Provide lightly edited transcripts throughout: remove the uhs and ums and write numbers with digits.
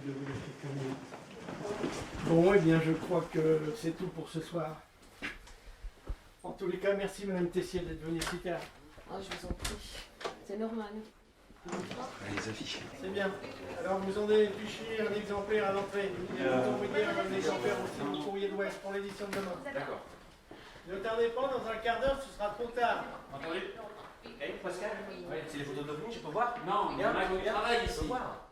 de vous laisser quelques minutes. Bon, eh bien, je crois que c'est tout pour ce soir. En tous les cas, merci Madame Tessier d'être venue si tard. Ah, je vous en prie. C'est normal. Allez, Sophie. C'est bien. Alors, vous en avez fiché un exemplaire à l'entrée. Et vous envoyez un exemplaire aussi au courrier de l'Ouest pour l'édition de demain. D'accord. Ne tardez pas, dans un quart d'heure, ce sera trop tard. Entendu. Eh, Pascal, ouais, c'est les photos de l'OVNI, je peux voir? Non, il y en a qui travaillent ici. Je peux voir.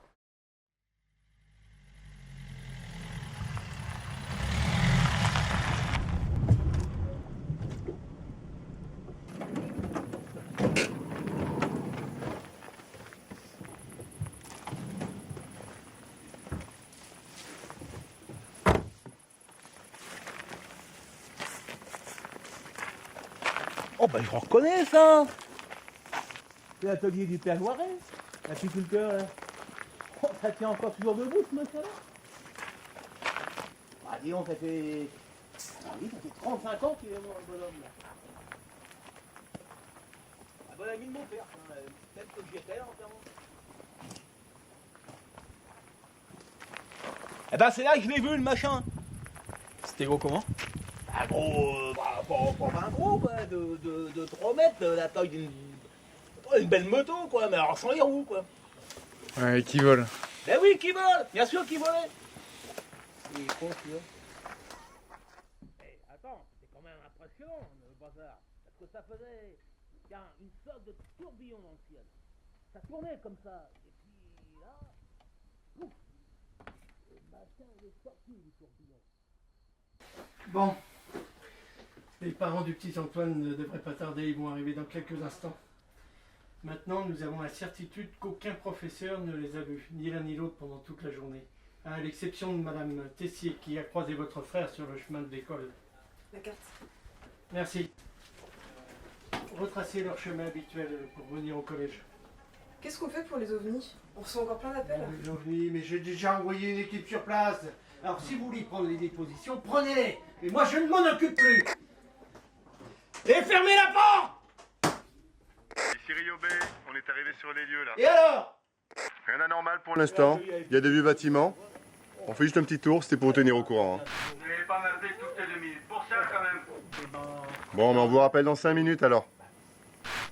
Oh ben je reconnais ça. C'est l'atelier du Père Loiret, l'apiculteur là. Oh, ça tient encore toujours debout ce monsieur-là. Ah dis donc, ça fait... Ah oui, ça fait 35 ans qu'il est mort le bonhomme là. Un bon ami de mon père, hein, peut-être que j'y étais en termes. Eh ben c'est là que je l'ai vu le machin. C'était gros comment? Un gros, pas un gros, quoi, de 3 mètres, la taille d'une belle moto, quoi, mais alors sans les roues, quoi. Ouais, qui vole. Ben oui, qui vole, bien sûr qu'il volait. Il est con, celui-là. Eh, attends, c'est quand même impressionnant, le bazar. Parce que ça faisait, tiens, une sorte de tourbillon dans le ciel. Ça tournait comme ça, et puis là, pouf, le machin, il est sorti du tourbillon. Bon. Les parents du petit Antoine ne devraient pas tarder, ils vont arriver dans quelques instants. Maintenant, nous avons la certitude qu'aucun professeur ne les a vus, ni l'un ni l'autre pendant toute la journée, à l'exception de Madame Tessier qui a croisé votre frère sur le chemin de l'école. La carte. Merci. Retracez leur chemin habituel pour venir au collège. Qu'est-ce qu'on fait pour les ovnis? On reçoit encore plein d'appels. Les ovnis, mais j'ai déjà envoyé une équipe sur place. Alors si vous voulez prendre les dépositions, prenez-les. Mais moi, je ne m'en occupe plus. Et fermez la porte! Ici Rio Bay, on est arrivé sur les lieux là. Et alors? Rien d'anormal pour l'instant, il y a des vieux bâtiments. On fait juste un petit tour, c'était pour vous tenir au courant. Hein. Vous n'allez pas m'appeler toutes les 2 minutes. Pour ça, quand même. Bon, mais on vous rappelle dans 5 minutes alors.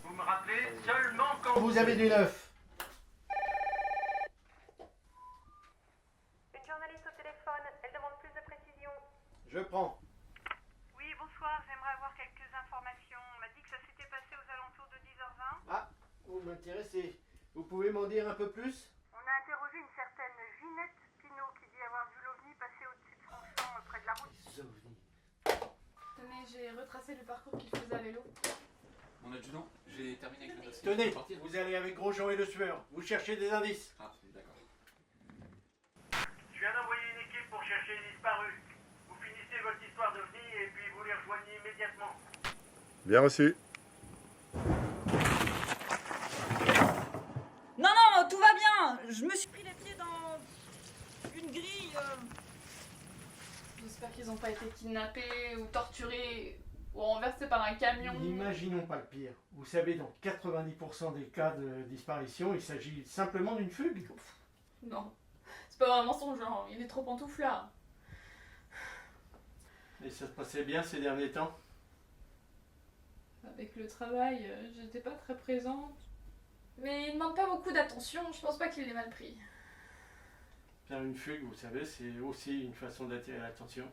Vous me rappelez seulement quand vous avez du neuf. Une journaliste au téléphone, elle demande plus de précision. Je prends. Oui, bonsoir, j'aimerais avoir quelques informations. On m'a dit que ça s'était passé aux alentours de 10h20. Ah, vous m'intéressez. Vous pouvez m'en dire un peu plus? On a interrogé une certaine Ginette Pinault qui dit avoir vu l'OVNI passer au-dessus de son champ près de la route. Les ovnis. Tenez, j'ai retracé le parcours qu'il faisait à vélo. Mon adjudant, j'ai terminé avec le dossier. Tenez, Partir. vous allez avec Grosjean et Le Sueur. Vous cherchez des indices. Ah, d'accord. Je viens d'envoyer une équipe pour chercher les disparus. Vous finissez votre histoire d'OVNI et puis vous les rejoignez immédiatement. Bien reçu. Non, non, tout va bien. Je me suis pris les pieds dans une grille. J'espère qu'ils n'ont pas été kidnappés ou torturés ou renversés par un camion. N'imaginons pas le pire. Vous savez, dans 90% des cas de disparition, il s'agit simplement d'une fugue. Non, c'est pas vraiment son genre, il est trop pantouflard. Et ça se passait bien ces derniers temps? Avec le travail, j'étais pas très présente. Mais il demande pas beaucoup d'attention, je pense pas qu'il l'ait mal pris. Faire une fugue, vous savez, c'est aussi une façon d'attirer l'attention.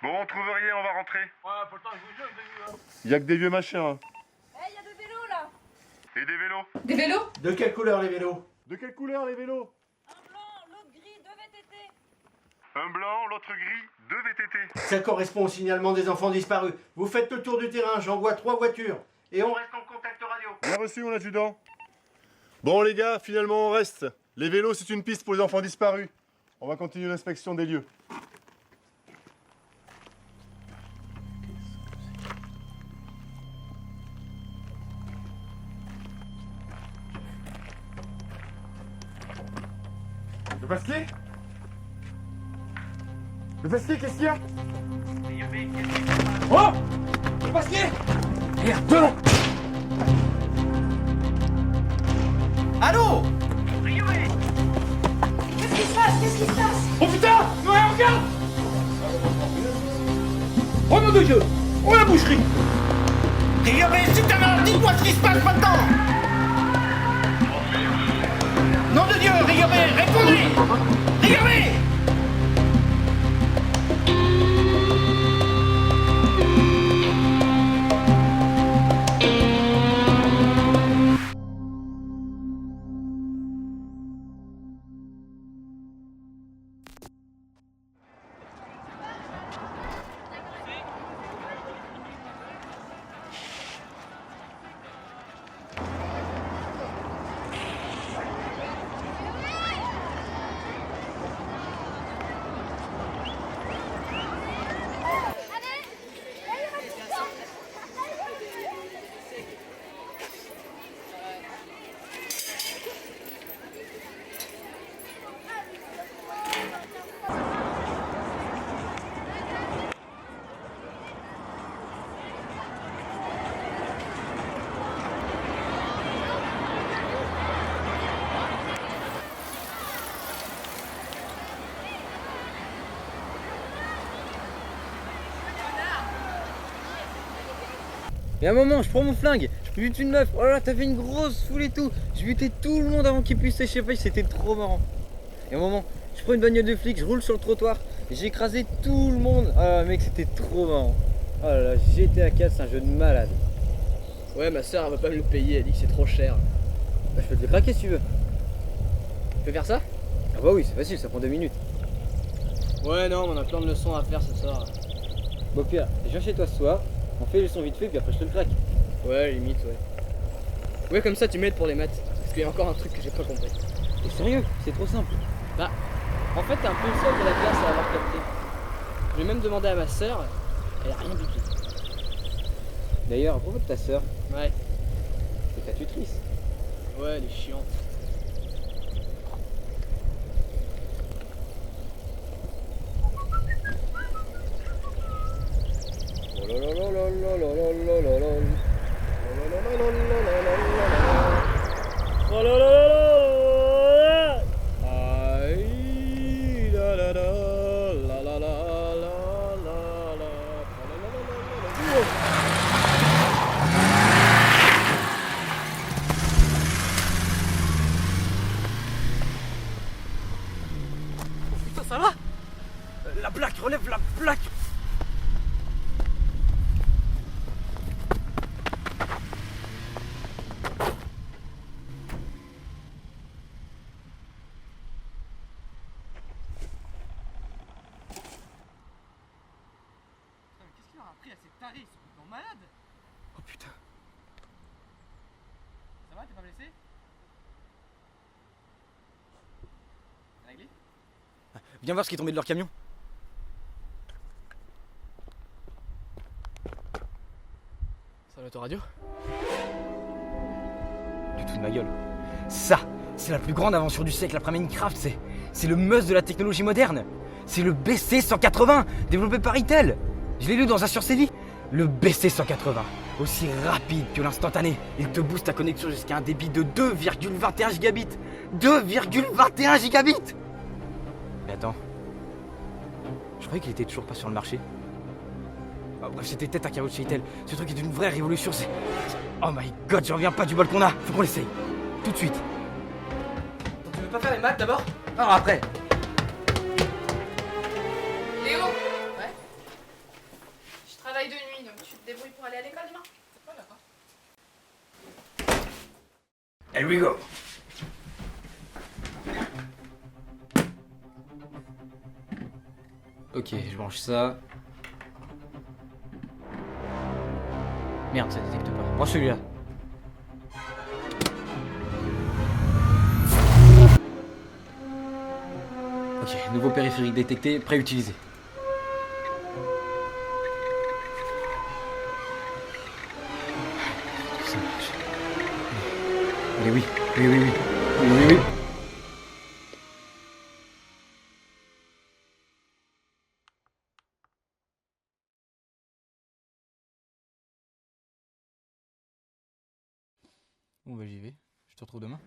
Bon, on trouve rien, on va rentrer. Il y a que des vieux machins. Hein. Eh, il y a des vélos là. Et des vélos. Des vélos? De quelle couleur les vélos? De quelle couleur les vélos? Un blanc, l'autre gris, 2 VTT. Un blanc, l'autre gris, 2 VTT. Ça correspond au signalement des enfants disparus. Vous faites le tour du terrain, j'envoie 3 voitures. Et on reste en contact radio. Bien reçu mon adjudant. Bon les gars, finalement on reste. Les vélos c'est une piste pour les enfants disparus. On va continuer l'inspection des lieux. Pasquier? Le Pasquier, qu'est-ce qu'il y a? Oh! Le Pasquier! Merde, devant! Allô? Qu'est-ce qui se passe? Qu'est-ce qui se passe? Oh putain! Ouais, regarde! Oh nom de Dieu! Oh la boucherie! Riobé, c'est ta mère! Dites-moi ce qui se passe maintenant! Nom de Dieu, Riobé, répondez! Riobé! Et à un moment, je prends mon flingue, je bute une meuf, oh là là, t'as fait une grosse foule et tout. Je butais tout le monde avant qu'il puisse s'échapper, c'était trop marrant. Et à un moment, je prends une bagnole de flic, je roule sur le trottoir, et j'ai écrasé tout le monde. Ah mec, c'était trop marrant. Oh là là, GTA 4, c'est un jeu de malade. Ouais, ma soeur elle va pas me le payer, elle dit que c'est trop cher. Bah, je peux te le craquer si tu veux. Tu peux faire ça? Ah bah oui, c'est facile, ça prend 2 minutes. Ouais, non, mais on a plein de leçons à faire ce soir. Bon Pierre, je viens chez toi ce soir, on fait les leçons vite fait, puis après je te le craque. Ouais, limite, ouais. Ouais, comme ça tu m'aides pour les maths. Parce qu'il y a encore un truc que j'ai pas compris. T'es sérieux? C'est trop simple. Bah, en fait, t'es un peu le seul de la classe à avoir capté. Je vais même demander à ma soeur, elle a rien du tout. D'ailleurs, à propos de ta sœur, Ouais, c'est ta tutrice. ouais, elle est chiante. Putain, ça va? La plaque, relève la plaque! Qu'est-ce qu'il leur a pris à ces tarés? Ils sont complètement malades! Oh putain! Ça va, t'es pas blessé? T'as réglé? Viens voir ce qui est tombé de leur camion. C'est l'autoradio? Du tout de ma gueule. Ça, c'est la plus grande invention du siècle après Minecraft, c'est le must de la technologie moderne. C'est le BC180, développé par Intel. Je l'ai lu dans un sur-CV. Le BC180, aussi rapide que l'instantané. Il te booste ta connexion jusqu'à un débit de 2,21 gigabits. 2,21 gigabits. Mais attends, je croyais qu'il était toujours pas sur le marché. Oh, bref, c'était peut-être un caveau de chez Intel. Ce truc est une vraie révolution, c'est... Oh my god, j'en reviens pas du bol qu'on a. Faut qu'on l'essaye. Tout de suite. Tu veux pas faire les maths d'abord? Non, après. Léo? Ouais? Je travaille de nuit, donc tu te débrouilles pour aller à l'école demain? Ouais, d'accord. Here we go. Ok, je branche ça. Merde, ça détecte pas. Branche celui-là. Ok, nouveau périphérique détecté, pré-utilisé. Ça marche. Allez, oui. Oui. Bon bah j'y vais, je te retrouve demain.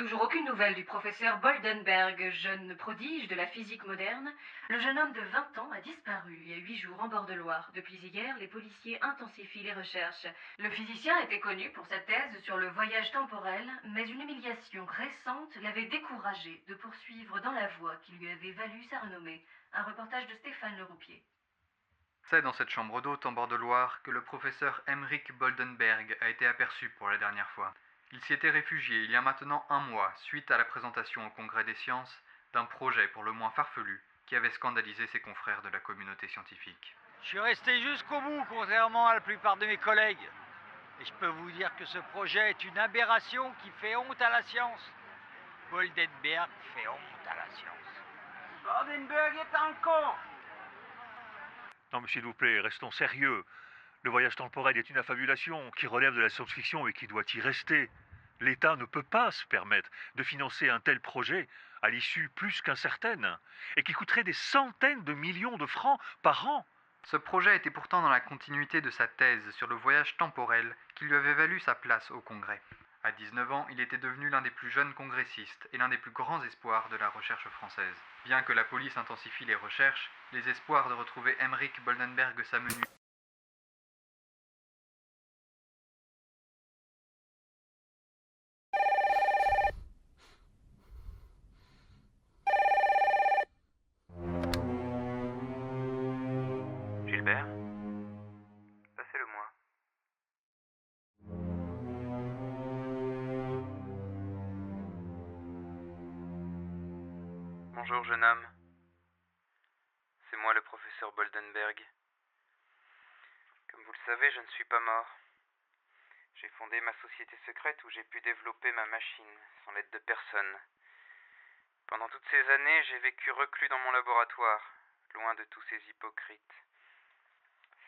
toujours aucune nouvelle du professeur Boldenberg, jeune prodige de la physique moderne. Le jeune homme de 20 ans a disparu il y a 8 jours en bord de Loire. Depuis hier, les policiers intensifient les recherches. Le physicien était connu pour sa thèse sur le voyage temporel, mais une humiliation récente l'avait découragé de poursuivre dans la voie qui lui avait valu sa renommée. Un reportage de Stéphane Leroupier. C'est dans cette chambre d'hôte en bord de Loire que le professeur Emmerich Boldenberg a été aperçu pour la dernière fois. Il s'y était réfugié il y a maintenant 1 mois, suite à la présentation au Congrès des sciences d'un projet pour le moins farfelu qui avait scandalisé ses confrères de la communauté scientifique. Je suis resté jusqu'au bout, contrairement à la plupart de mes collègues. Et je peux vous dire que ce projet est une aberration qui fait honte à la science. Boldenberg fait honte à la science. Boldenberg est un con! Non mais s'il vous plaît, restons sérieux. Le voyage temporel est une affabulation qui relève de la science-fiction et qui doit y rester. L'État ne peut pas se permettre de financer un tel projet à l'issue plus qu'incertaine et qui coûterait des centaines de millions de francs par an. Ce projet était pourtant dans la continuité de sa thèse sur le voyage temporel qui lui avait valu sa place au Congrès. À 19 ans, il était devenu l'un des plus jeunes congressistes et l'un des plus grands espoirs de la recherche française. Bien que la police intensifie les recherches, les espoirs de retrouver Emmerich Boldenberg s'amenuisent. Gilbert? Passez-le-moi. Bonjour, jeune homme. C'est moi le professeur Boldenberg. Comme vous le savez, je ne suis pas mort. J'ai fondé ma société secrète où j'ai pu développer ma machine sans l'aide de personne. Pendant toutes ces années, j'ai vécu reclus dans mon laboratoire, loin de tous ces hypocrites,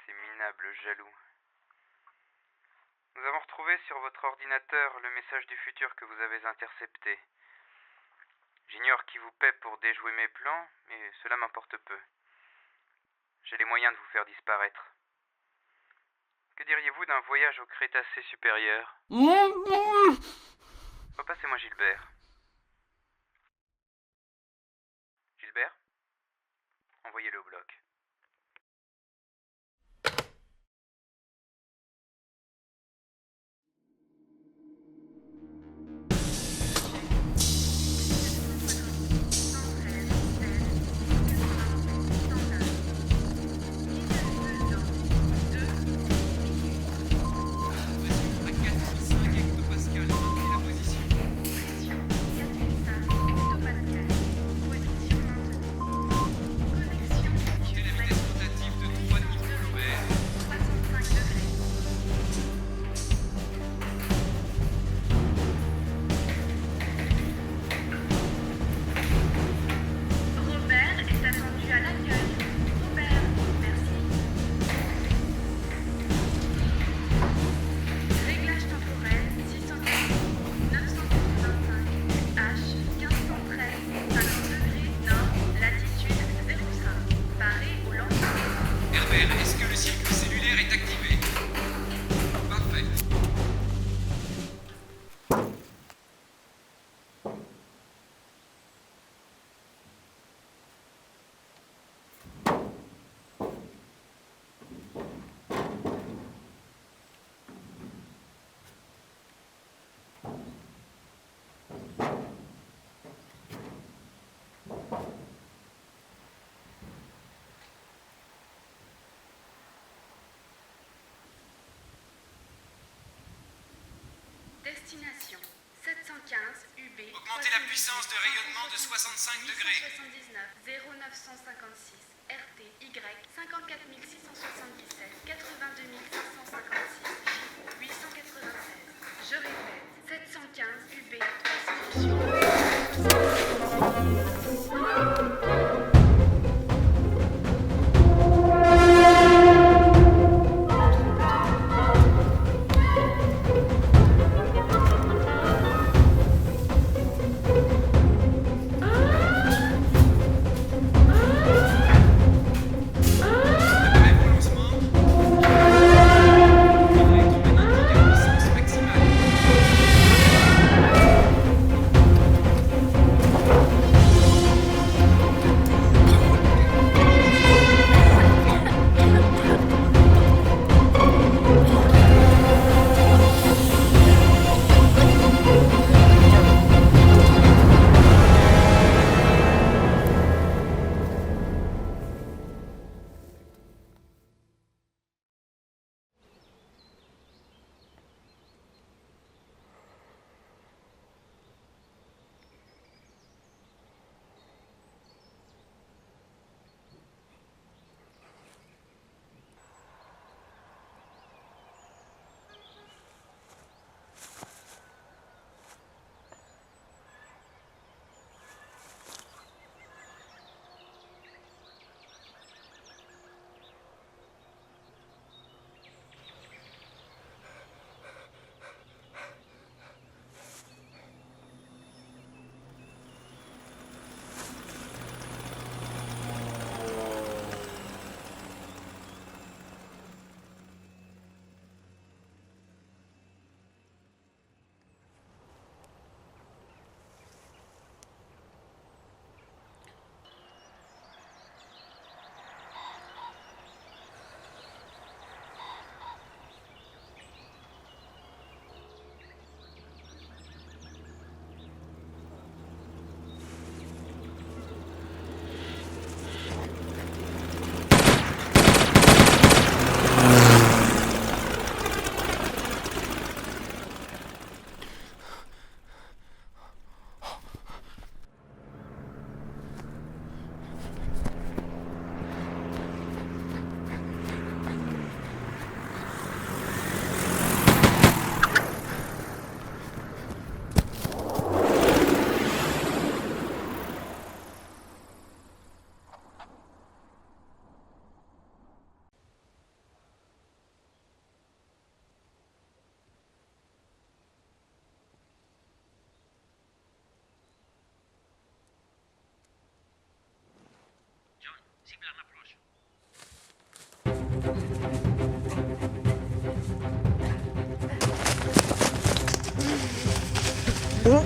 ces minables jaloux. Nous avons retrouvé sur votre ordinateur le message du futur que vous avez intercepté. J'ignore qui vous paie pour déjouer mes plans, mais cela m'importe peu. J'ai les moyens de vous faire disparaître. Que diriez-vous d'un voyage au Crétacé supérieur? Repassez-moi Gilbert. Gilbert? Envoyez-le au bloc. Destination 715 UB. Augmentez la puissance de rayonnement de 65 degrés. 79 0956 RT Y 54 677 82 556 J 896. Je répète 715 UB.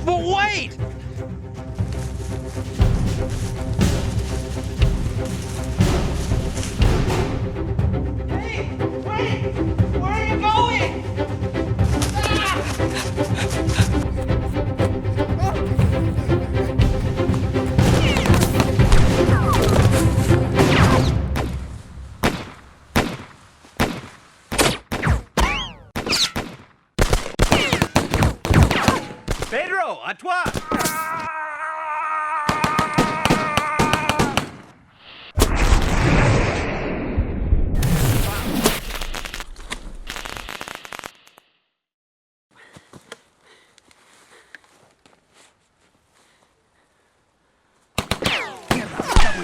But wait! Hey, wait! Where are you going? Pedro, à toi!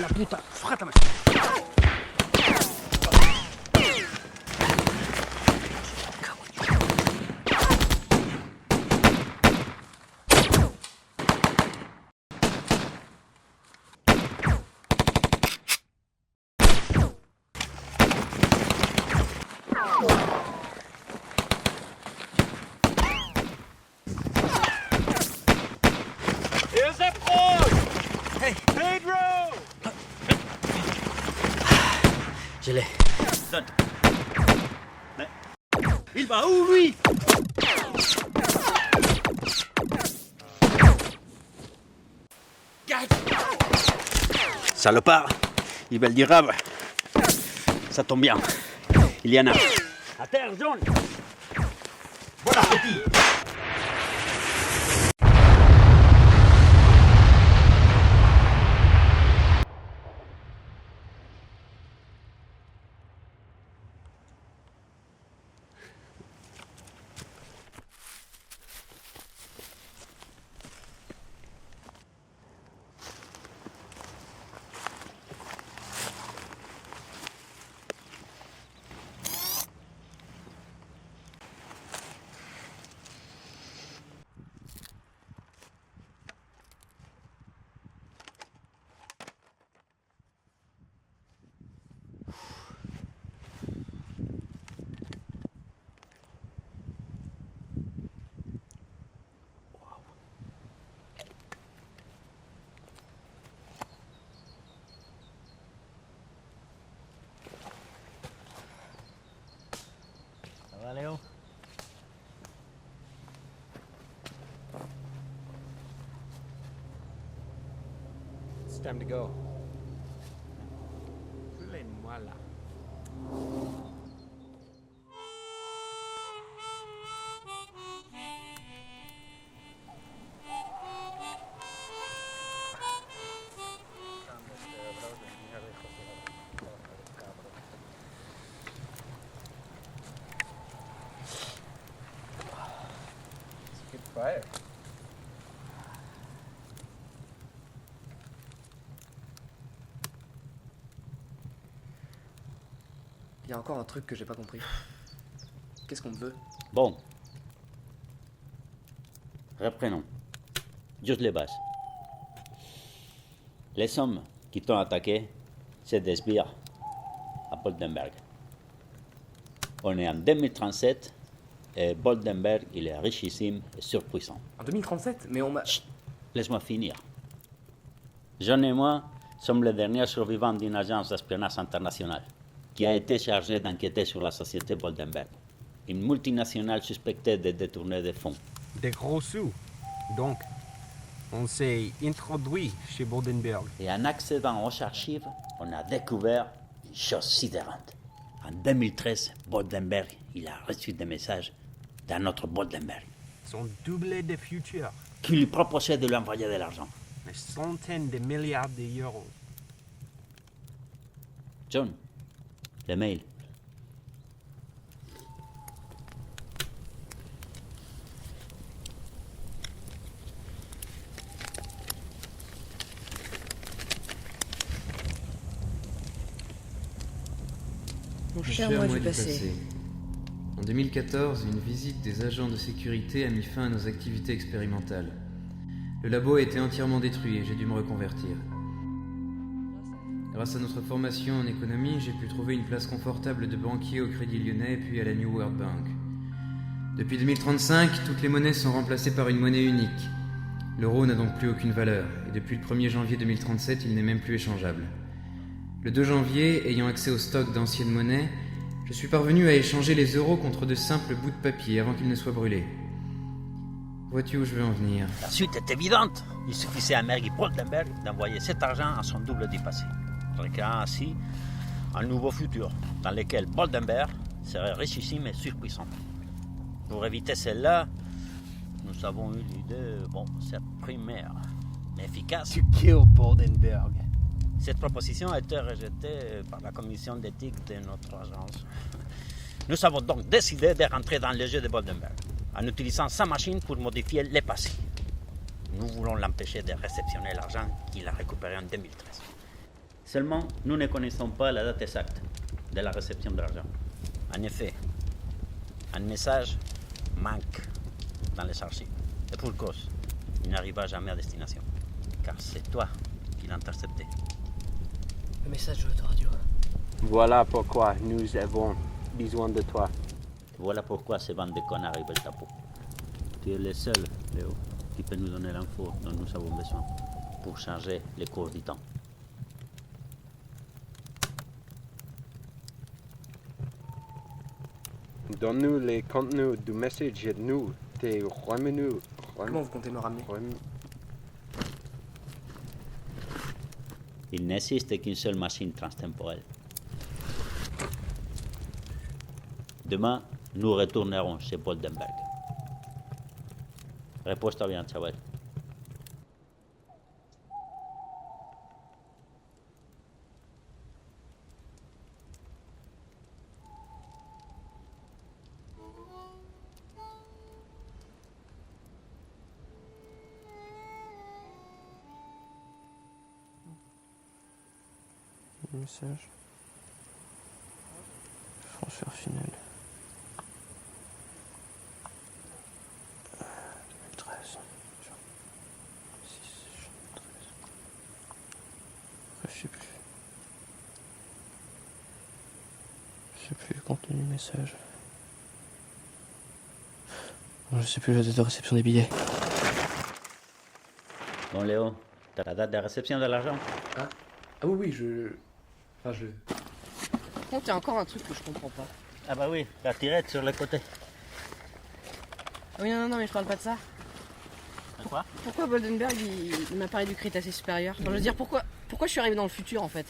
La puta, frata macchina. Here's a boy! Hey, Pedro! Je l'ai. Donne. Il va où, lui? Salopard, ils veulent du rab. Ça tombe bien. Il y en a. À terre, John! Bon appétit! Ça va, Léo? It's time to go. Laisse-moi là. Good fire. Il y a encore un truc que j'ai pas compris. Qu'est-ce qu'on me veut? Bon. Reprenons. Juste les bases. Les hommes qui t'ont attaqué, c'est des sbires à Boldenberg. On est en 2037 et Boldenberg, il est richissime et surpuissant. En 2037? Mais on m'a... Chut, laisse-moi finir. John et moi sommes les derniers survivants d'une agence d'espionnage internationale qui a été chargée d'enquêter sur la société Boldenberg, une multinationale suspectée de détourner des fonds. Des gros sous. Donc, on s'est introduit chez Boldenberg. Et en accédant aux archives, on a découvert une chose sidérante. En 2013, Boldenberg, il a reçu des messages d'un autre Boldenberg Son doublé de futur. qui lui proposait de lui envoyer de l'argent. Des centaines de milliards d'euros. John, le mail. Mon cher moi du passé. En 2014, une visite des agents de sécurité a mis fin à nos activités expérimentales. Le labo a été entièrement détruit et j'ai dû me reconvertir. Grâce à notre formation en économie, j'ai pu trouver une place confortable de banquier au Crédit Lyonnais puis à la New World Bank. Depuis 2035, toutes les monnaies sont remplacées par une monnaie unique. L'euro n'a donc plus aucune valeur, et depuis le 1er janvier 2037, il n'est même plus échangeable. Le 2 janvier, ayant accès au stock d'anciennes monnaies, je suis parvenu à échanger les euros contre de simples bouts de papier avant qu'ils ne soient brûlés. Vois-tu où je veux en venir? La suite est évidente. Il suffisait à Mergy Boldenberg d'envoyer cet argent à son double du passé, créant ainsi un nouveau futur dans lequel Boldenberg serait richissime et surpuissant. Pour éviter celle-là, nous avons eu l'idée, cette primaire, mais efficace. Tu kills Boldenberg. Cette proposition a été rejetée par la commission d'éthique de notre agence. Nous avons donc décidé de rentrer dans le jeu de Boldenberg, en utilisant sa machine pour modifier le passé. Nous voulons l'empêcher de réceptionner l'argent qu'il a récupéré en 2013. Seulement, nous ne connaissons pas la date exacte de la réception de l'argent. En effet, un message manque dans les archives. Et pour cause, il n'arriva jamais à destination. Car c'est toi qui l'as intercepté. Le message de l'autoradio. Voilà pourquoi nous avons besoin de toi. Voilà pourquoi ces bandes de connards veulent ta peau. Tu es le seul, Léo, qui peut nous donner l'info dont nous avons besoin pour changer les cours du temps. Donne-nous les contenus du message et nous te ramenons. Comment vous comptez me ramener? Il n'existe qu'une seule machine transtemporelle. Demain, nous retournerons chez Boldenberg. Repose-toi bien, chaval. Message. Transfert final. 2013. 6, 13. Je sais plus. Je sais plus le contenu du message. Je sais plus la date de réception des billets. Bon Léo, t'as la date de réception de l'argent? Ah oui, Par contre, il y a encore un truc que je comprends pas. Ah bah oui, la tirette sur le côté. Ah oui, non, mais je parle pas de ça. Quoi? Pourquoi Boldenberg, il m'a parlé du Crétacé supérieur? Enfin, je veux dire, pourquoi je suis arrivé dans le futur, en fait?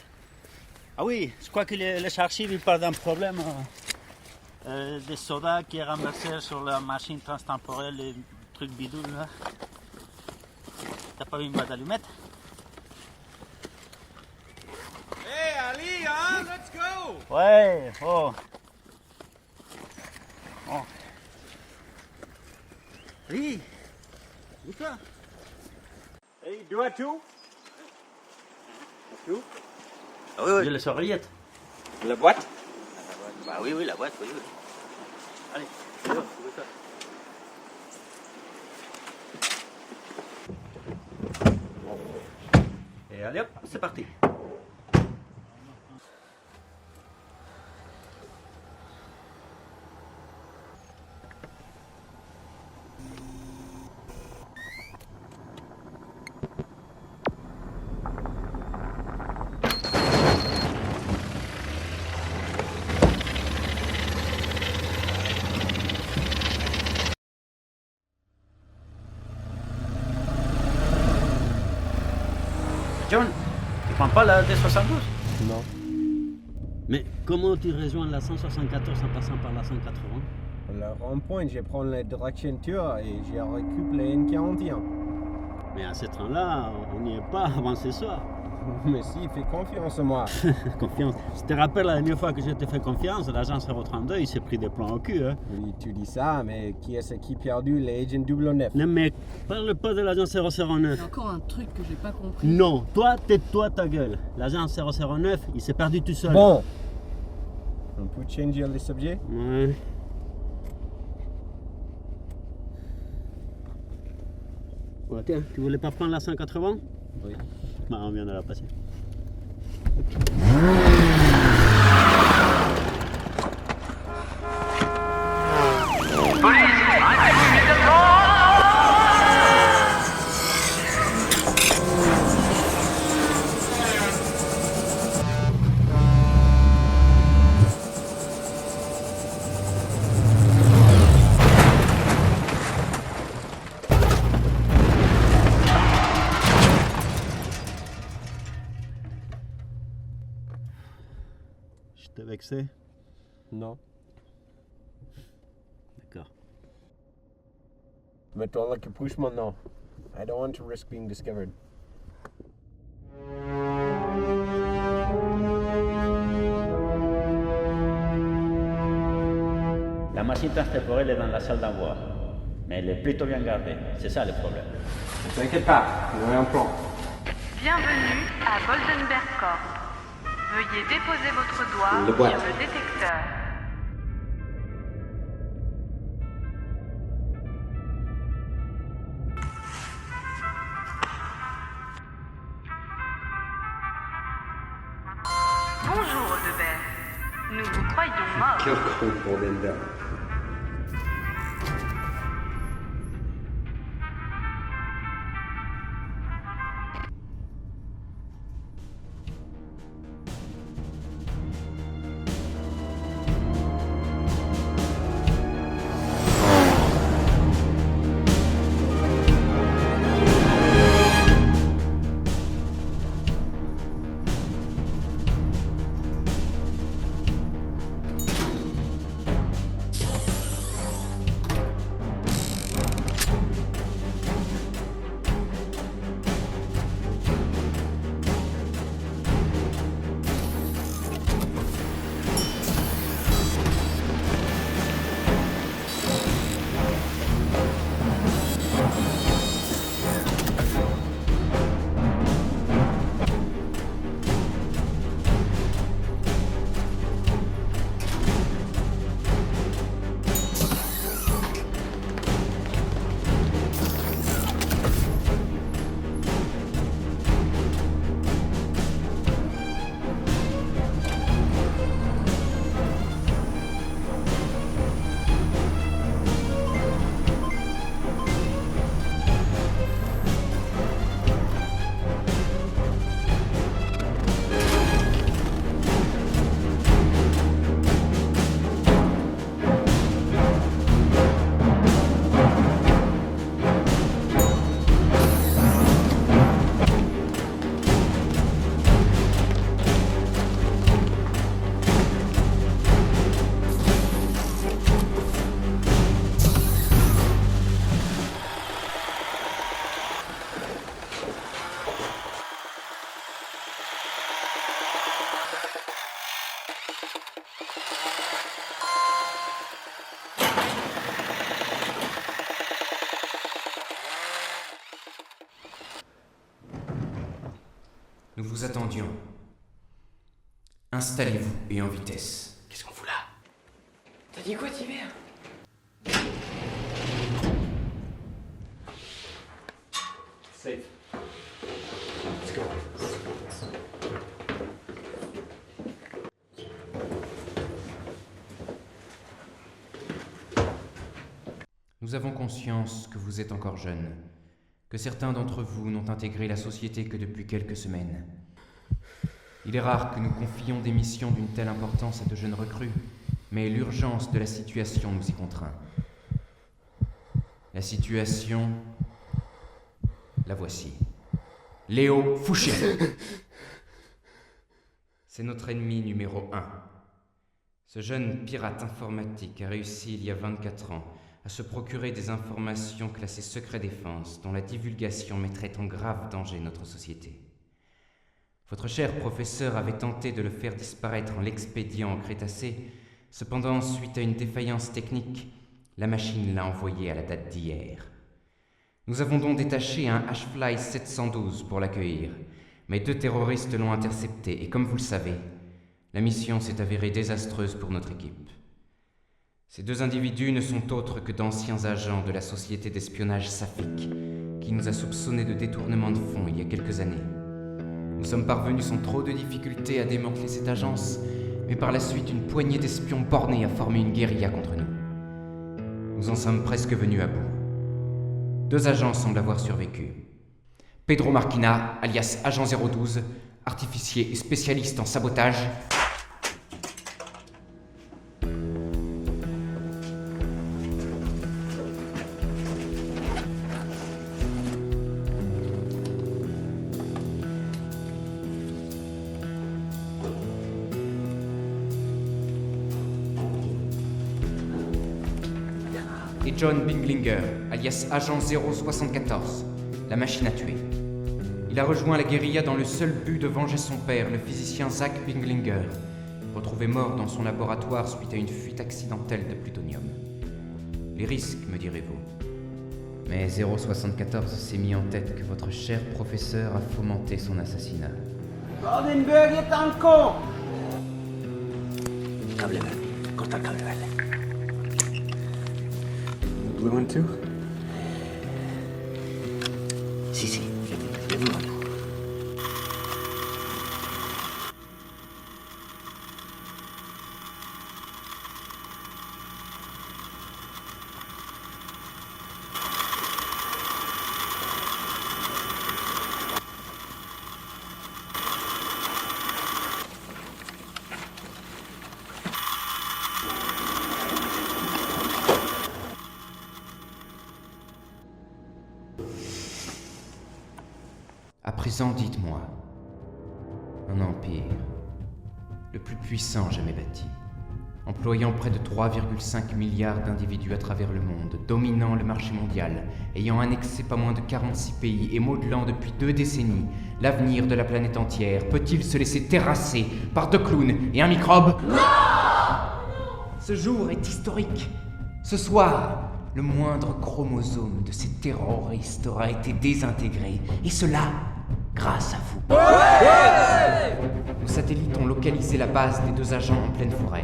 Ah oui, je crois que les archives ils parlent d'un problème des sodas qui est renversé sur la machine transtemporelle, les trucs bidules là. T'as pas vu une boîte d'allumettes? Hey Ali, hein, let's go! Ouais, oh. Oui, où ça? Hey, do I too? Tout? Ah oui, j'ai les oreillettes. La boîte? Bah oui, la boîte, oui. Allez, c'est bon, c'est ça. Et allez hop, c'est parti. John, tu prends pas la D72? Non. Mais comment tu rejoins la 174 en passant par la 180? Le rond-point, je prends la direction tour et je récupère les N41. Mais à ce train-là, on n'y est pas avant ce soir. Mais si, fais confiance en moi. Confiance. Je te rappelle la dernière fois que je t'ai fait confiance, l'agent 032, il s'est pris des plans au cul. Hein. Oui, tu dis ça, mais qui est-ce qui a perdu l'agent 09? Non mais, parle pas de l'agent 009. Il y a encore un truc que j'ai pas compris. Non, toi, tais-toi ta gueule. L'agent 009, il s'est perdu tout seul. Bon. On peut changer le sujet? Ouais. Bon, tiens, tu voulais pas prendre la 180? Oui. Bah, on vient de la passer. Je t'ai vexé? Non. D'accord. Mets-toi la capuche maintenant. I don't want to risk being discovered. La machine transtemporelle est dans la salle d'envoi, mais elle est plutôt bien gardée. C'est ça le problème. Ne t'inquiète pas, on a un plan. Bienvenue à Boldenberg Corp. Veuillez déposer votre doigt Le boîte. sur le détecteur. Bonjour, Odeberg. Nous vous croyons mort. Quel con pour Denver. Nous vous attendions. Installez-vous et en vitesse. Qu'est-ce qu'on fout là? T'as dit quoi, Tiber? Safe. Let's go. Nous avons conscience que vous êtes encore jeune, que certains d'entre vous n'ont intégré la société que depuis quelques semaines. Il est rare que nous confions des missions d'une telle importance à de jeunes recrues, mais l'urgence de la situation nous y contraint. La situation, la voici. Léo Fouché. C'est notre ennemi numéro 1. Ce jeune pirate informatique a réussi il y a 24 ans à se procurer des informations classées secret défense dont la divulgation mettrait en grave danger notre société. Votre cher professeur avait tenté de le faire disparaître en l'expédiant au Crétacé. Cependant, suite à une défaillance technique, la machine l'a envoyé à la date d'hier. Nous avons donc détaché un H-Fly 712 pour l'accueillir, mais 2 terroristes l'ont intercepté et comme vous le savez, la mission s'est avérée désastreuse pour notre équipe. Ces 2 individus ne sont autres que d'anciens agents de la société d'espionnage Safik, qui nous a soupçonnés de détournement de fonds il y a quelques années. Nous sommes parvenus sans trop de difficultés à démanteler cette agence, mais par la suite une poignée d'espions bornés a formé une guérilla contre nous. Nous en sommes presque venus à bout. 2 agents semblent avoir survécu. Pedro Marquina, alias Agent 012, artificier et spécialiste en sabotage. Et John Binglinger, alias Agent 074, la machine à tuer. Il a rejoint la guérilla dans le seul but de venger son père, le physicien Zach Binglinger, retrouvé mort dans son laboratoire suite à une fuite accidentelle de plutonium. Les risques, me direz-vous. Mais 074 s'est mis en tête que votre cher professeur a fomenté son assassinat. Goldenberg est un con! Cable verde. Corta el cable verde. The blue one too? Si, si. The blue one. À présent, dites-moi, un empire, le plus puissant jamais bâti, employant près de 3,5 milliards d'individus à travers le monde, dominant le marché mondial, ayant annexé pas moins de 46 pays et modelant depuis 2 décennies l'avenir de la planète entière, peut-il se laisser terrasser par 2 clowns et un microbe? Non! Ce jour est historique. Ce soir, le moindre chromosome de ces terroristes aura été désintégré, et cela grâce à vous. Ouais! Nos satellites ont localisé la base des 2 agents en pleine forêt.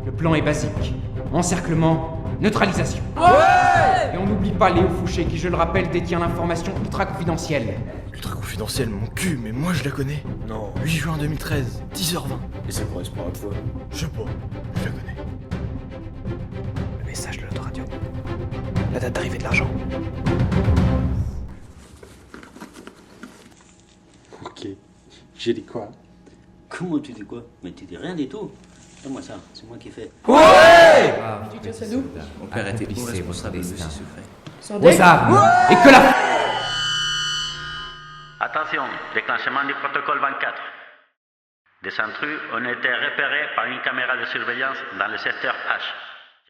Le plan est basique. Encerclement, neutralisation. Ouais! Et on n'oublie pas Léo Fouché qui, je le rappelle, détient l'information ultra confidentielle. Ultra confidentiel, mon cul, mais moi je la connais. Non. 8 juin 2013, 10h20. Et ça correspond à quoi? Je sais pas, je la connais. Le message de notre radio. La date d'arrivée de l'argent. Ok. J'ai dit quoi? Comment tu dis quoi? Mais tu dis rien du tout. Fais-moi ça, c'est moi qui fais. Ouais! Tu dis c'est nous? Mon père était lycée, votre destin. Aux armes! Et que la... Attention, déclenchement du protocole 24. Des intrus ont été repérés par une caméra de surveillance dans le secteur H.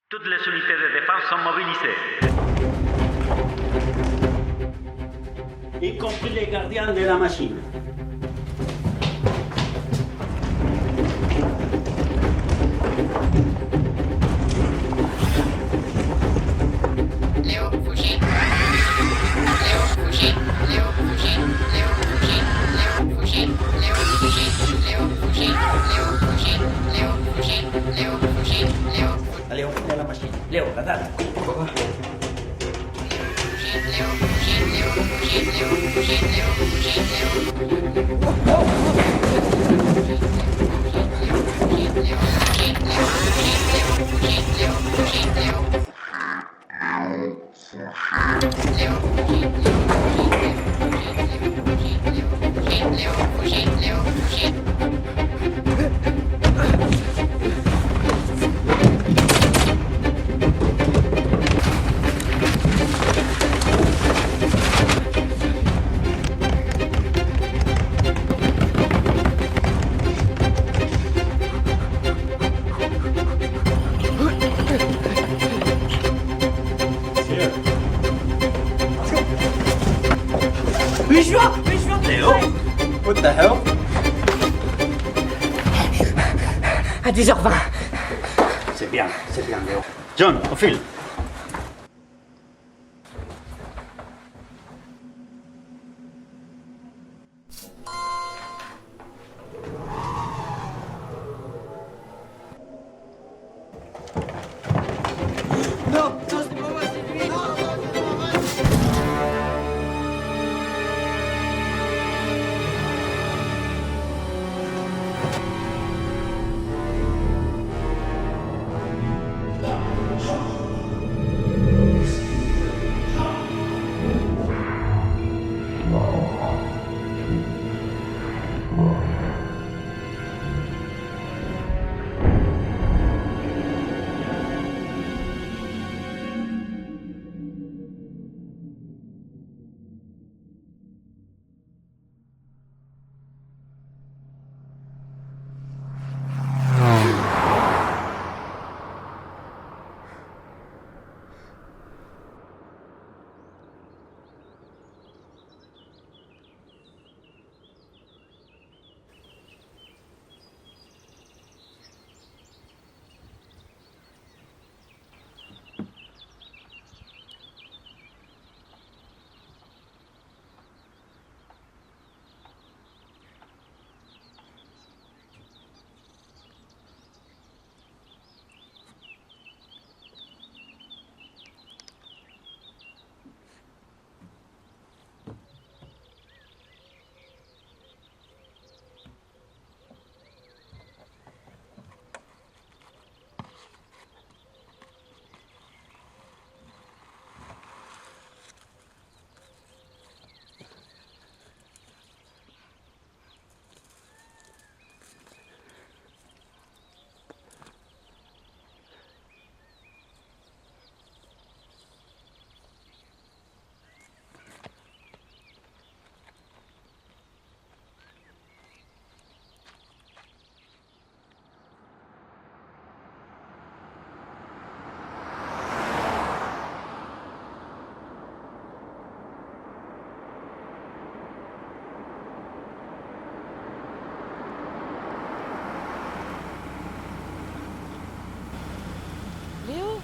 Toutes les unités de défense sont mobilisées. Y compris les gardiens de la machine. Léo Fouché. Léo Fouché. Léo Fouché. Léo Fouché. Léo Fouché. Léo Fouché. Léo Fouché. Léo Fouché. Léo Fouché. Léo Fouché. Léo. Allez, on finit la machine. Léo, la date. Léo? What the hell? À 10h20. C'est bien, Léo. John, au fil. Non, non, c'est pas moi, c'est lui. Non, non, c'est pas moi.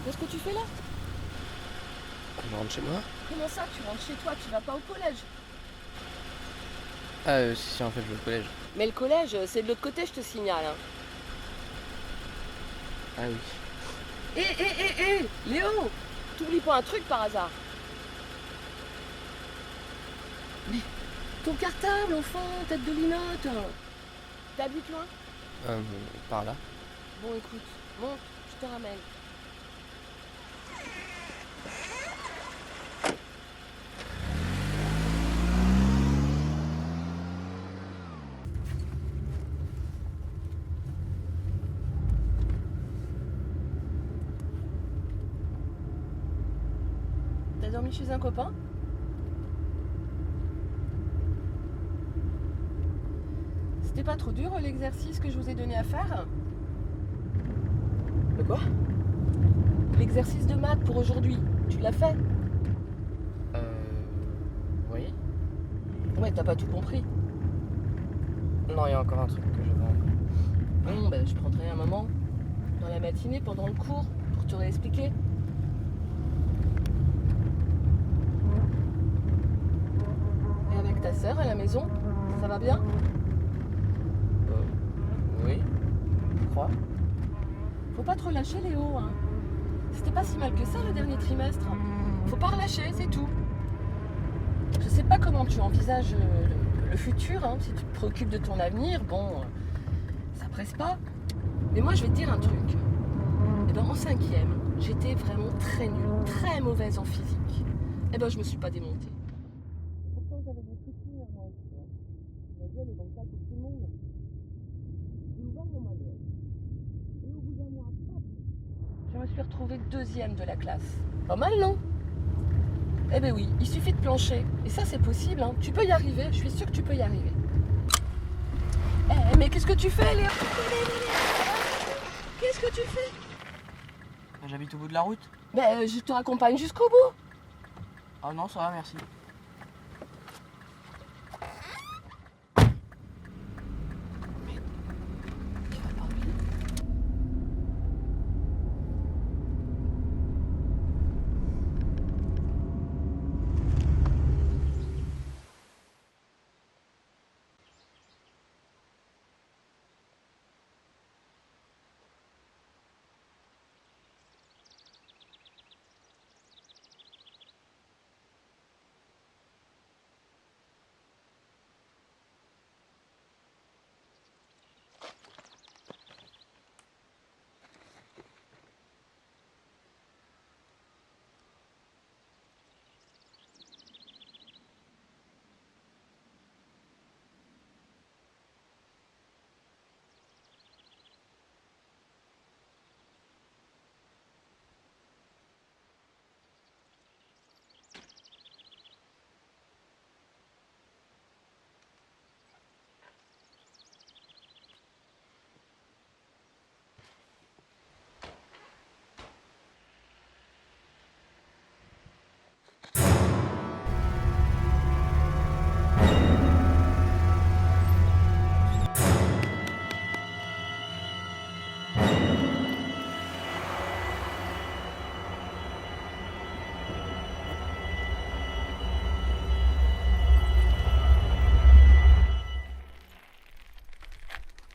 Qu'est-ce que tu fais là? Je rentre chez moi. Comment ça, tu rentres chez toi? Tu vas pas au collège? Ah, si, en fait, je vais au collège. Mais le collège, c'est de l'autre côté, je te signale. Hein. Ah oui. Léo! T'oublies pas un truc par hasard? Mais ton cartable, enfant, tête de linotte. T'habites loin? Par là. Bon, écoute, monte, je te ramène. T'as dormi chez un copain? C'était pas trop dur l'exercice que je vous ai donné à faire? De quoi? L'exercice de maths pour aujourd'hui, tu l'as fait? Oui. Ouais, t'as pas tout compris. Non, il y a encore un truc que je vais. Bon, ben je prendrai un moment dans la matinée pendant le cours pour te réexpliquer. Et avec ta sœur à la maison, ça va bien? Oui. Je crois. Faut pas trop lâcher Léo, hein. C'était pas si mal que ça le dernier trimestre. Faut pas relâcher, c'est tout. Je sais pas comment tu envisages le futur, hein. Si tu te préoccupes de ton avenir, bon, ça presse pas. Mais moi je vais te dire un truc. Et ben en 5e, j'étais vraiment très nulle, très mauvaise en physique. Et ben je me suis pas démontée. Pourtant j'avais des futurs moi aussi. La vie elle est dans le cas pour tout le monde. J'ai ouvert mon manuel. Et au bout d'un mois, paf, je me suis retrouvée 2e de la classe. Pas mal, non? Eh ben oui, il suffit de plancher. Et ça, c'est possible, hein. Tu peux y arriver, je suis sûre que tu peux y arriver. Eh, mais qu'est-ce que tu fais, Léo? Qu'est-ce que tu fais? J'habite au bout de la route. Ben, je te raccompagne jusqu'au bout. Ah non, ça va, merci.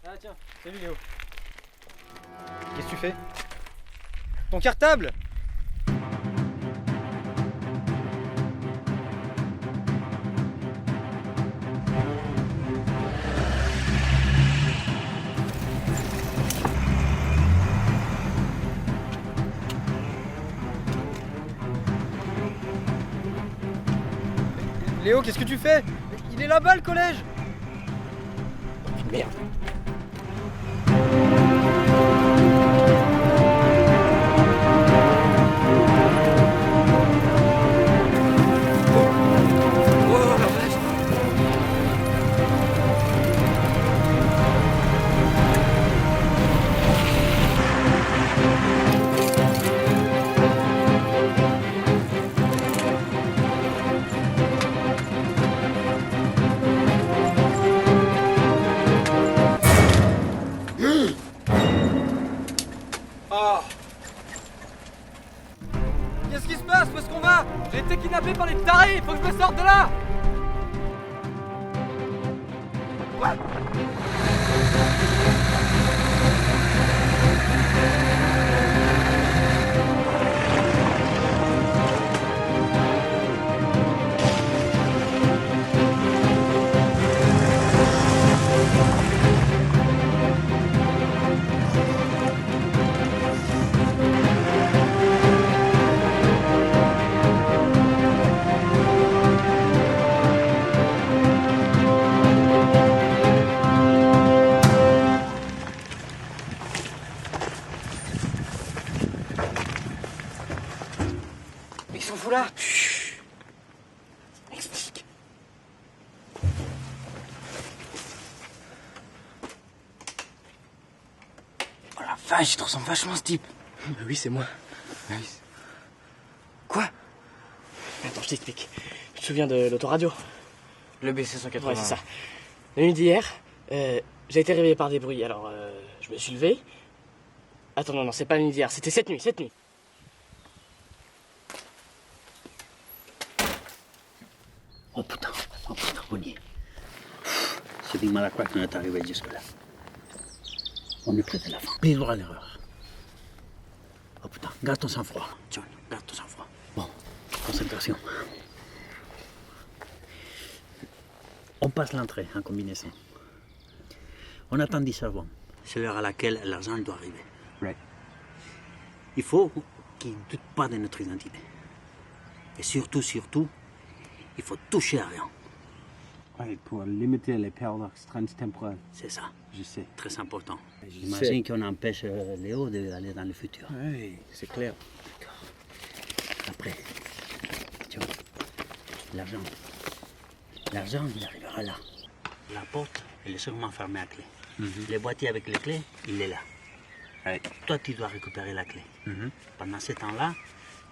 Ah tiens, salut Léo. Qu'est-ce que tu fais? Ton cartable! Léo, qu'est-ce que tu fais? Il est là-bas le collège! Merde. place où est-ce qu'on va? J'ai été kidnappé par les tarés, faut que je me sorte de là! Quoi? Mais ils sont fous là? Chut. Explique. Oh la vache, il te ressemble vachement ce type. Bah oui, c'est moi. Quoi? Attends, je t'explique. Tu te souviens de l'autoradio? Le BC-180. Ouais, c'est ça. La nuit d'hier, j'ai été réveillé par des bruits. Alors, je me suis levé. Attends, non, c'est pas la nuit d'hier, c'était cette nuit. Oh putain, Bonnier. J'ai du mal à croire qu'on est arrivé jusque-là. On est près de la fin. Pile droit à l'erreur. Oh putain, garde ton sang-froid, John, garde ton sang-froid. Bon, concentration. On passe l'entrée en combinaison. On attend 10 secondes. C'est l'heure à laquelle l'argent doit arriver. Right. Il faut qu'ils ne doutent pas de notre identité. Et surtout, il faut toucher à rien. Ouais, pour limiter les paradoxes transtemporels. C'est ça. Je sais. Très important. J'imagine qu'on empêche Léo d'aller dans le futur. Oui, c'est clair. Après, tu vois, l'argent. L'argent, il arrivera là. La porte, elle est sûrement fermée à clé. Le boîtier avec les clés, il est là. Ouais. Toi, tu dois récupérer la clé. Pendant ce temps-là,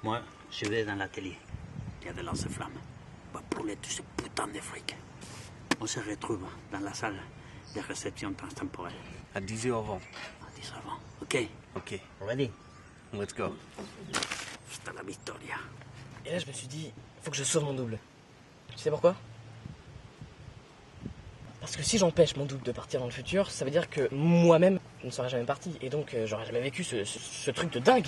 moi, je vais dans l'atelier. Il y a des lance-flammes. On va brûler tout ce putain de fric. On se retrouve dans la salle de réception transtemporelle. À 10h20. À 10h20. OK. OK. Ready? Let's go. Hasta la victoria. Et là, je me suis dit, faut que je sauve mon double. Tu sais pourquoi? Parce que si j'empêche mon double de partir dans le futur, ça veut dire que moi-même, je ne serais jamais parti. Et donc, j'aurais jamais vécu ce truc de dingue.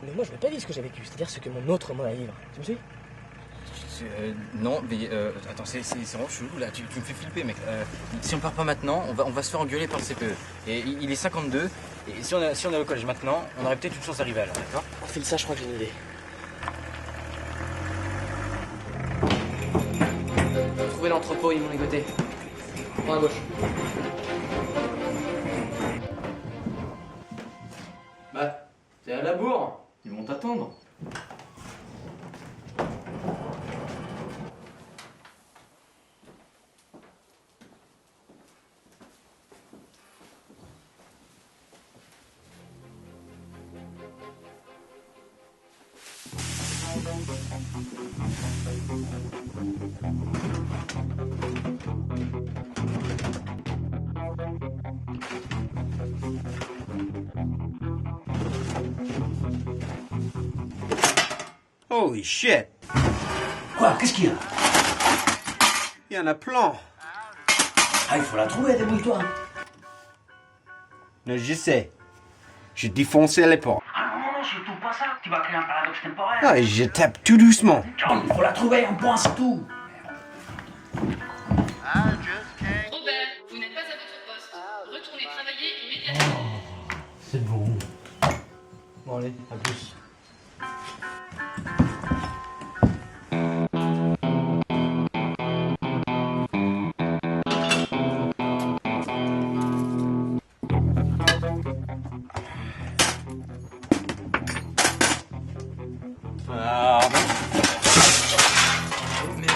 Mais moi, je veux pas vivre ce que j'ai vécu, c'est-à-dire ce que mon autre moi a vécu. Tu me suis? Non, mais attends, c'est vraiment chelou là, tu me fais flipper mec. Si on part pas maintenant, on va se faire engueuler par le CPE. Et il est 52, et si on est au collège maintenant, on aurait peut-être une chance d'arriver à l'heure, d'accord? On file ça, je crois que j'ai une idée. Trouver l'entrepôt, ils m'ont ligoté. Prends à gauche. Bah, t'es à la bourre, ils vont t'attendre. Holy shit! Quoi? Qu'est-ce qu'il y a? Il y en a plein. Ah, il faut la trouver, débrouille-toi. Non, je sais. J'ai défoncé les portes. Ah non, surtout pas ça. Tu vas créer un paradoxe temporel. Ah, je tape tout doucement. John, il faut la trouver, un point, c'est tout. Robert, vous n'êtes pas à votre poste. Retournez travailler immédiatement. C'est bon. Bon allez, à plus.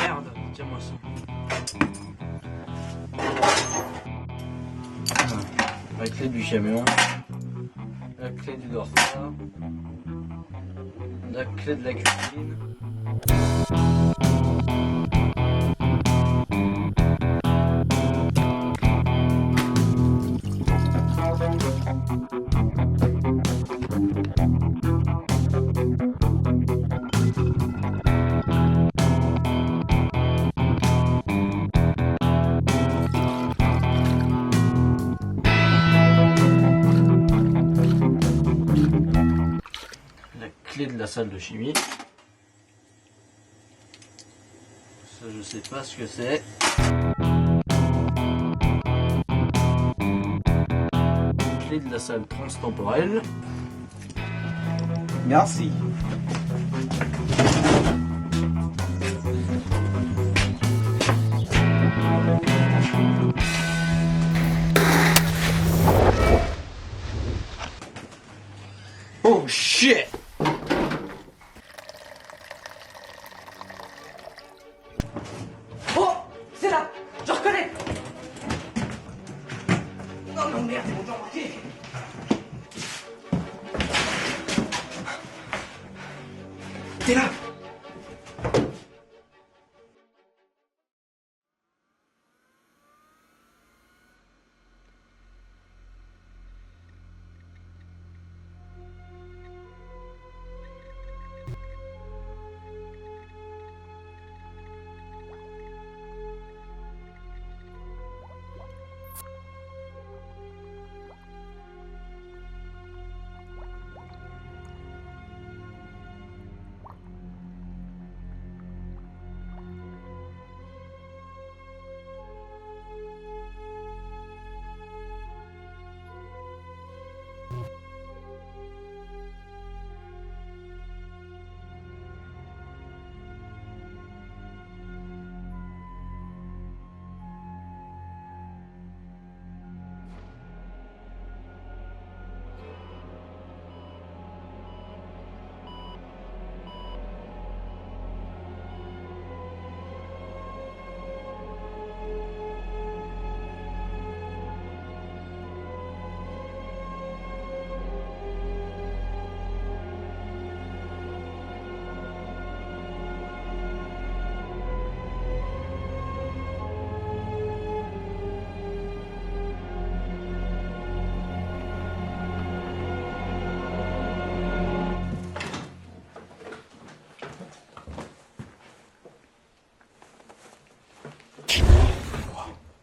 Merde, tiens-moi ça. La clé du camion, la clé du dortoir, la clé de la cuisine. clé de la salle de chimie. Ça, je sais pas ce que c'est. Clé de la salle transtemporelle. Merci. Oh shit! Oh, c'est là. Je reconnais. Oh non, merde, ils m'ont déjà remarqué. T'es là.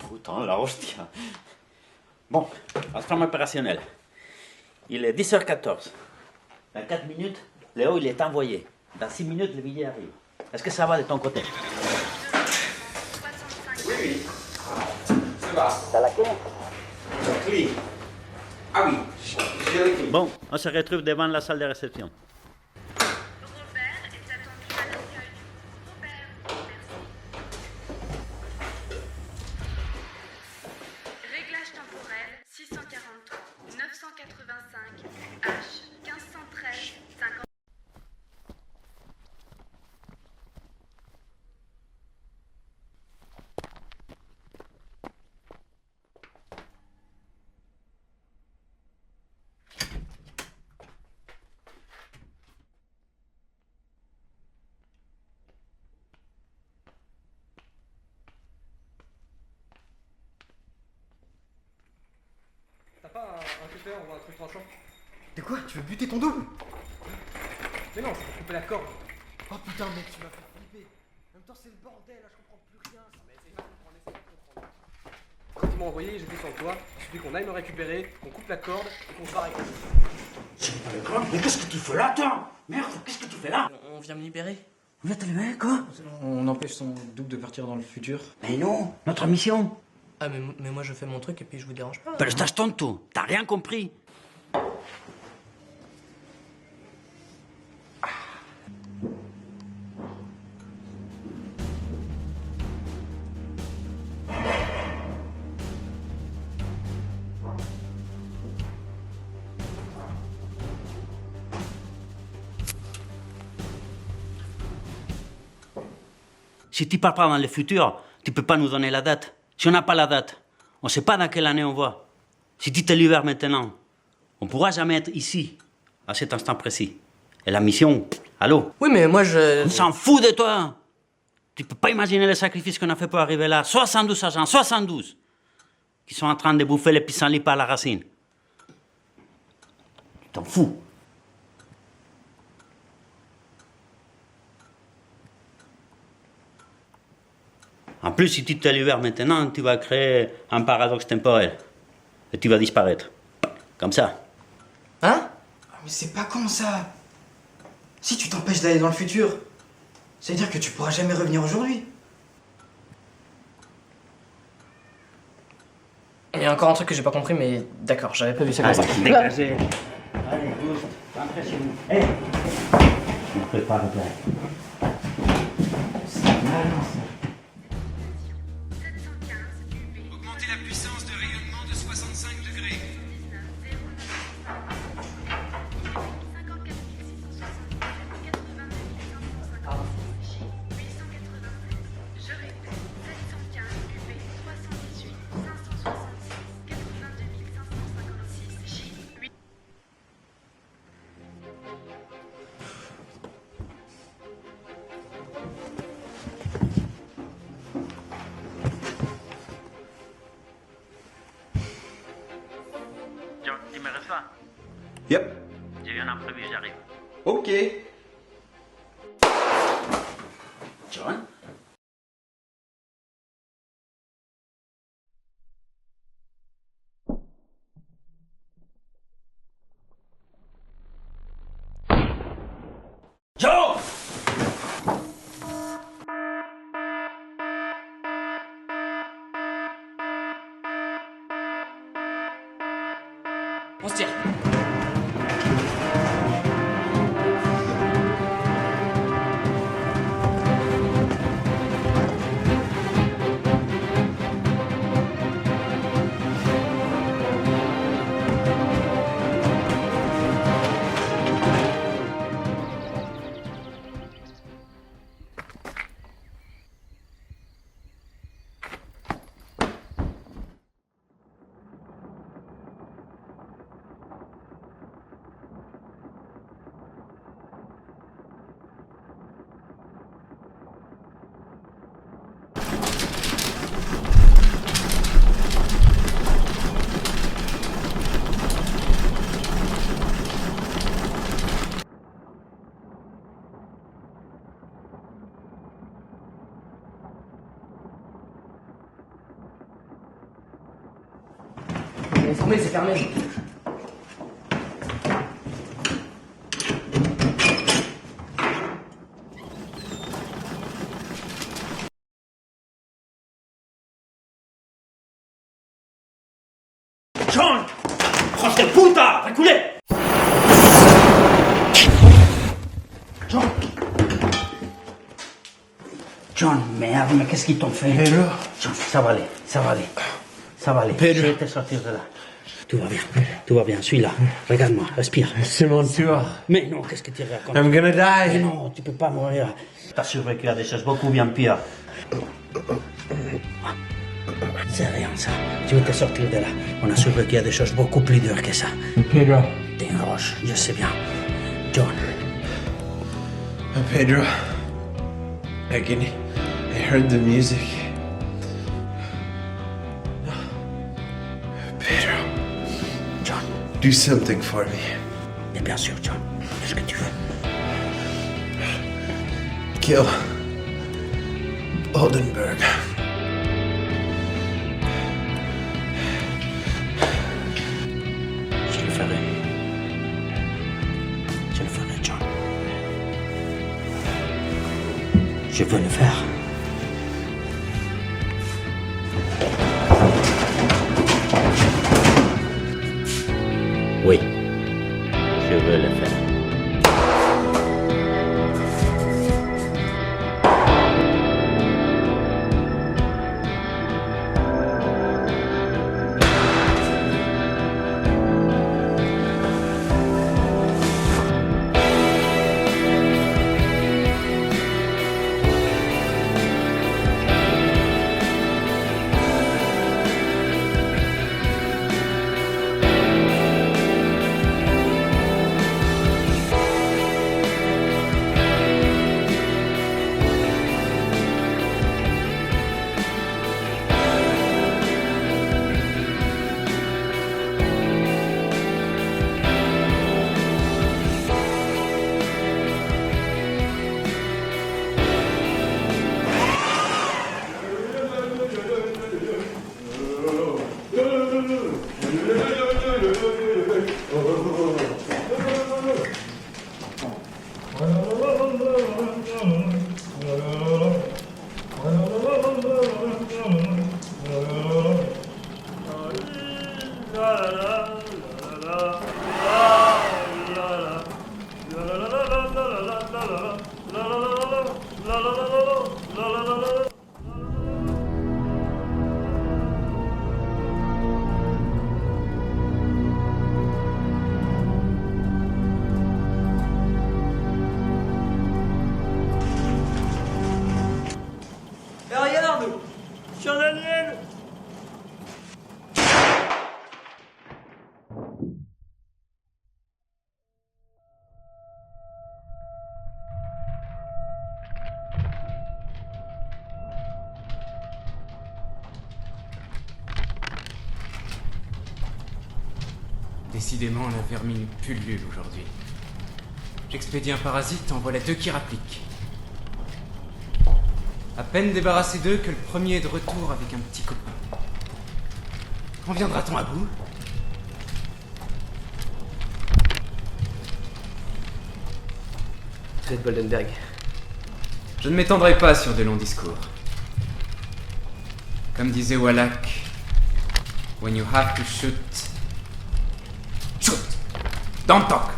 Putain, la hostia. Bon, instant opérationnel. Il est 10h14. Dans 4 minutes, Léo il est envoyé. Dans 6 minutes, le billet arrive. Est-ce que ça va de ton côté? Oui. Ça va. T'as la clé? La clé. Ah oui, j'ai la clé. Bon, on se retrouve devant la salle de réception. Réglage temporel 643 985 H 1513 50. T'as pas un cutter ou un truc tranchant? De quoi? Tu veux buter ton double? Mais non, c'est pour couper la corde. Oh putain, mec, tu m'as fait flipper. En même temps, c'est le bordel, là, je comprends plus rien. Ça. Mais essaye pas de comprendre, essaye pas de comprendre. Quand ils m'ont envoyé, j'étais sur le toit. Il suffit qu'on aille me récupérer, qu'on coupe la corde et qu'on se barre avec elle. Mais qu'est-ce que tu fais là, toi? Merde, qu'est-ce que tu fais là? On vient me libérer. Vous êtes le mec, quoi? On empêche son double de partir dans le futur. Mais non, notre mission. Ah, mais moi, je fais mon truc et puis je vous dérange pas. Pero estás tonto, t'as rien compris. Si tu pars pas dans le futur, tu peux pas nous donner la date. Si on n'a pas la date, on sait pas dans quelle année on va. Si tu te libères maintenant, on pourra jamais être ici, à cet instant précis. Et la mission, allô? Oui, mais moi, On s'en fout de toi! Tu peux pas imaginer le sacrifice qu'on a fait pour arriver là. 72 agents, 72! Qui sont en train de bouffer les pissenlits par la racine. Tu t'en fous. En plus, si tu te libères maintenant, tu vas créer un paradoxe temporel. Et tu vas disparaître. Comme ça. Hein? Mais c'est pas comme ça. Si tu t'empêches d'aller dans le futur, ça veut dire que tu pourras jamais revenir aujourd'hui. Il y a encore un truc que j'ai pas compris, mais d'accord, j'avais pas vu ça comme ça. Dégagez. Allez, tous, rentrez chez vous. Hé, je ne peux pas regarder. Augmentez la puissance de rayonnement de 65 degrés. John, tu me reçois? Yep. J'ai eu un imprévu, j'arrive. Ok. John? John! On se tire. Fermé, c'est fermé. John! Roche de puta! Reculez! John! John, merde, mais qu'est-ce qu'ils t'ont fait? Pedro? John, ça va aller, ça va aller. Ça va aller. Pedro. Je vais te sortir de là. Tout va bien, tout va bien. Suis là. Regarde-moi, respire. C'est mon tour. Mais non, qu'est-ce que tu racontes? I'm gonna die. Mais non, tu peux pas mourir. T'as survécu à des choses beaucoup bien pires. C'est rien ça. Tu veux te sortir de là. On a survécu à des choses beaucoup plus dures que ça. Pedro. T'es une roche, je sais bien. John. Pedro. I heard the music. Pedro. John. Do something for me. Et bien sûr, John. Qu'est-ce que tu veux? Kill Oldenburg. Je le ferai. Je le ferai, John. Je veux le faire. Oui, je veux le faire. Décidément, la vermine pullule aujourd'hui. J'expédie un parasite, en voilà deux qui rappliquent. À peine débarrassé d'eux que le premier est de retour avec un petit copain. Quand viendra-t-on à bout? Vous êtes Boldenberg. Je ne m'étendrai pas sur de longs discours. Comme disait Wallach, when you have to shoot, shoot! Don't talk!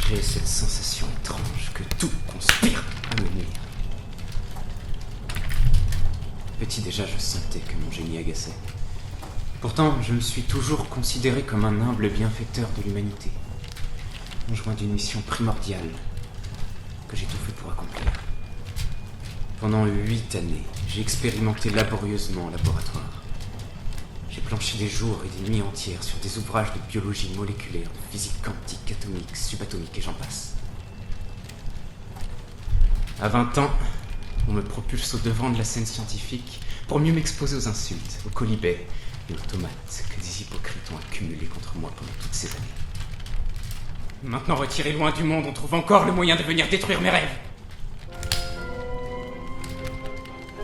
J'ai cette sensation étrange que tout conspire à me nuire. Petit déjà, je sentais que mon génie agaçait. Pourtant, je me suis toujours considéré comme un humble bienfaiteur de l'humanité, conjoint d'une mission primordiale que j'ai tout fait pour accomplir. Pendant 8 années, j'ai expérimenté laborieusement en laboratoire. J'ai planché des jours et des nuits entières sur des ouvrages de biologie moléculaire, de physique quantique, atomique, subatomique et j'en passe. À 20 ans, on me propulse au devant de la scène scientifique pour mieux m'exposer aux insultes, aux colibets et aux tomates que des hypocrites ont accumulés contre moi pendant toutes ces années. Maintenant retiré loin du monde, on trouve encore le moyen de venir détruire mes rêves.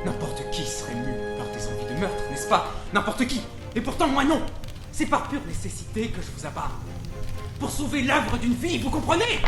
N'importe qui serait mu par des envies de meurtre, n'est-ce pas? N'importe qui. Et pourtant, moi non. C'est par pure nécessité que je vous abats. Pour sauver l'œuvre d'une vie, vous comprenez?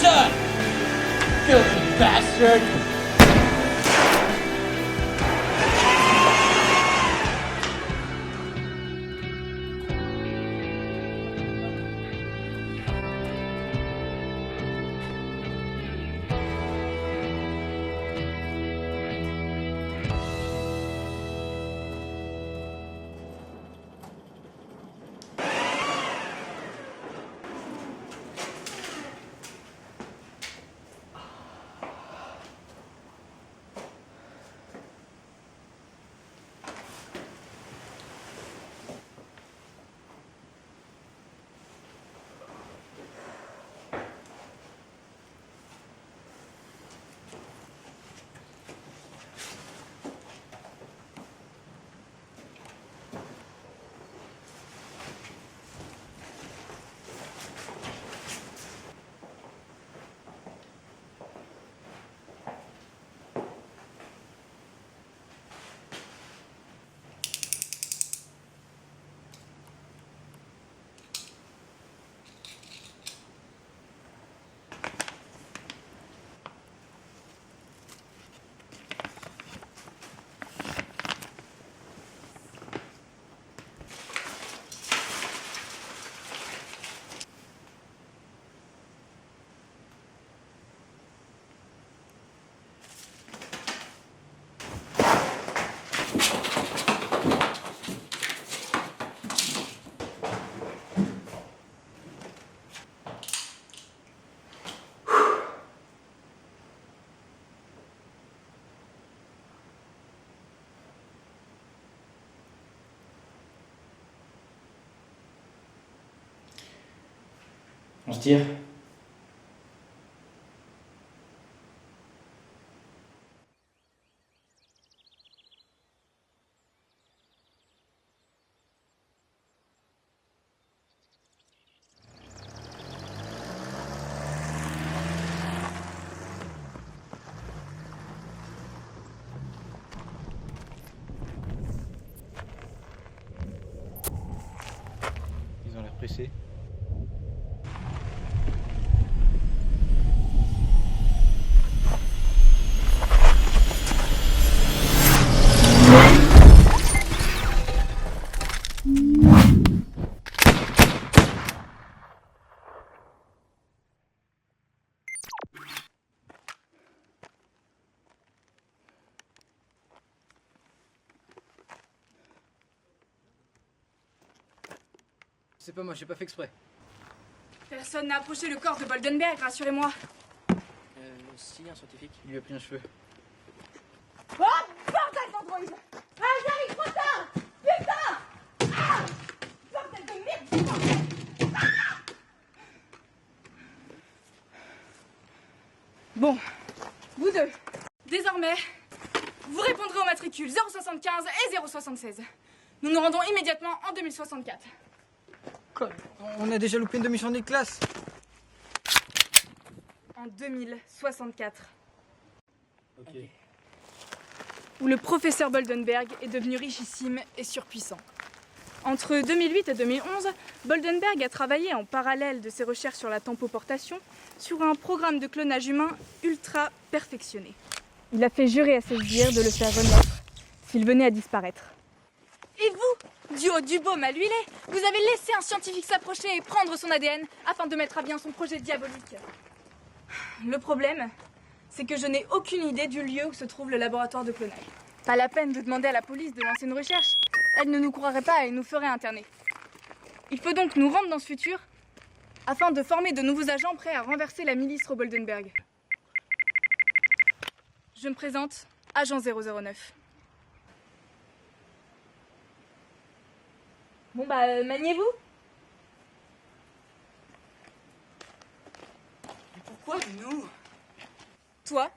Son! Filthy bastard! On se tire. Ils ont l'air pressés. C'est pas moi, j'ai pas fait exprès. Personne n'a approché le corps de Boldenberg, rassurez-moi. Si, un scientifique. Il lui a pris un cheveu. Oh, bordel d'androïde! Ah, j'arrive trop tard! Putain! Ah, bordel de merde! Putain! Ah. Bon, vous deux, désormais, vous répondrez aux matricules 075 et 076. Nous nous rendons immédiatement en 2064. Quoi? On a déjà loupé une demi-journée de classe. En 2064. Ok. Où le professeur Boldenberg est devenu richissime et surpuissant. Entre 2008 et 2011, Boldenberg a travaillé en parallèle de ses recherches sur la tempoportation sur un programme de clonage humain ultra perfectionné. Il a fait jurer à ses sbires de le faire renaître s'il venait à disparaître. Et vous, duo du baume à l'huilé, vous avez laissé un scientifique s'approcher et prendre son ADN afin de mettre à bien son projet diabolique. Le problème, c'est que je n'ai aucune idée du lieu où se trouve le laboratoire de clonage. Pas la peine de demander à la police de lancer une recherche. Elle ne nous croirait pas et nous ferait interner. Il faut donc nous rendre dans ce futur afin de former de nouveaux agents prêts à renverser la milice Boldenberg. Je me présente, agent 009. Bon bah, maniez-vous. Pourquoi nous? Toi,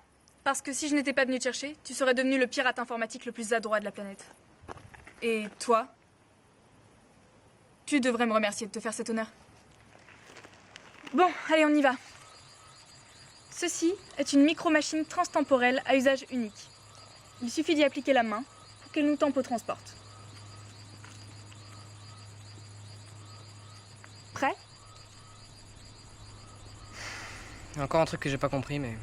parce que si je n'étais pas venu te chercher, tu serais devenu le pirate informatique le plus adroit de la planète. Et toi, tu devrais me remercier de te faire cet honneur. Bon, allez, on y va. Ceci est une micro-machine transtemporelle à usage unique. Il suffit d'y appliquer la main pour qu'elle nous tempotransporte. Prêt? Encore un truc que j'ai pas compris, mais